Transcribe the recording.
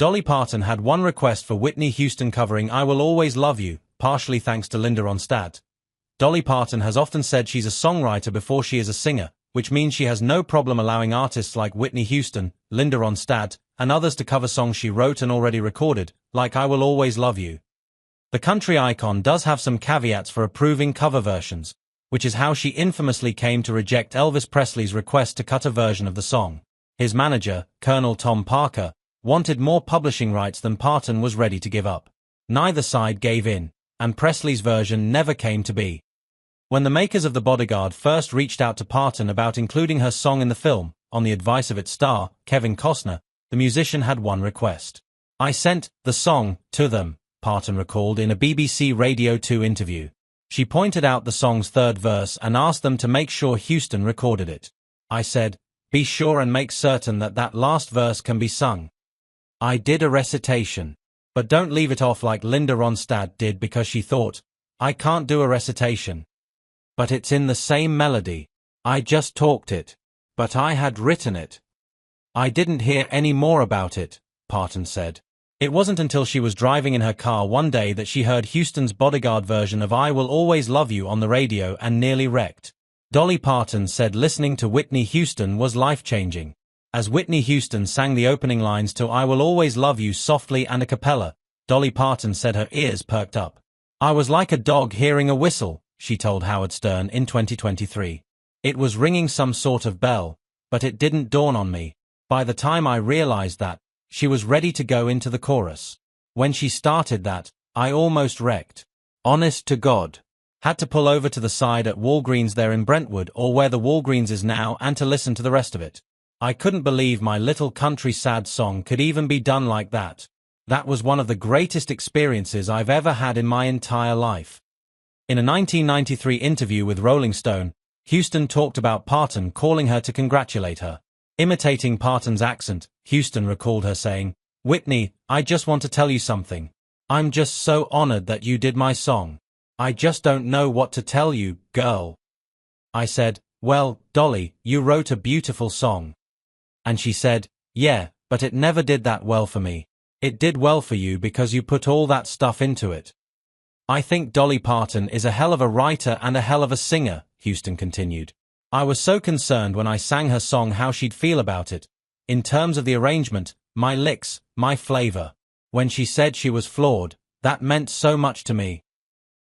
Dolly Parton had one request for Whitney Houston covering I Will Always Love You, partially thanks to Linda Ronstadt. Dolly Parton has often said she's a songwriter before she is a singer, which means she has no problem allowing artists like Whitney Houston, Linda Ronstadt, and others to cover songs she wrote and already recorded, like I Will Always Love You. The country icon does have some caveats for approving cover versions, which is how she infamously came to reject Elvis Presley's request to cut a version of the song. His manager, Colonel Tom Parker, wanted more publishing rights than Parton was ready to give up. Neither side gave in, and Presley's version never came to be. When the makers of The Bodyguard first reached out to Parton about including her song in the film, on the advice of its star, Kevin Costner, the musician had one request. I sent the song to them, Parton recalled in a BBC Radio 2 interview. She pointed out the song's third verse and asked them to make sure Houston recorded it. I said, be sure and make certain that that last verse can be sung. I did a recitation. But don't leave it off like Linda Ronstadt did because she thought, I can't do a recitation. But it's in the same melody. I just talked it. But I had written it. I didn't hear any more about it, Parton said. It wasn't until she was driving in her car one day that she heard Houston's Bodyguard version of I Will Always Love You on the radio and nearly wrecked. Dolly Parton said listening to Whitney Houston was life-changing. As Whitney Houston sang the opening lines to I Will Always Love You softly and a cappella, Dolly Parton said her ears perked up. I was like a dog hearing a whistle, she told Howard Stern in 2023. It was ringing some sort of bell, but it didn't dawn on me. By the time I realized that, she was ready to go into the chorus. When she started that, I almost wrecked. Honest to God. Had to pull over to the side at Walgreens there in Brentwood or where the Walgreens is now and to listen to the rest of it. I couldn't believe my little country sad song could even be done like that. That was one of the greatest experiences I've ever had in my entire life. In a 1993 interview with Rolling Stone, Houston talked about Parton calling her to congratulate her. Imitating Parton's accent, Houston recalled her saying, Whitney, I just want to tell you something. I'm just so honored that you did my song. I just don't know what to tell you, girl. I said, well, Dolly, you wrote a beautiful song. And she said, yeah, but it never did that well for me. It did well for you because you put all that stuff into it. I think Dolly Parton is a hell of a writer and a hell of a singer, Houston continued. I was so concerned when I sang her song how she'd feel about it. In terms of the arrangement, my licks, my flavor. When she said she was flawed, that meant so much to me.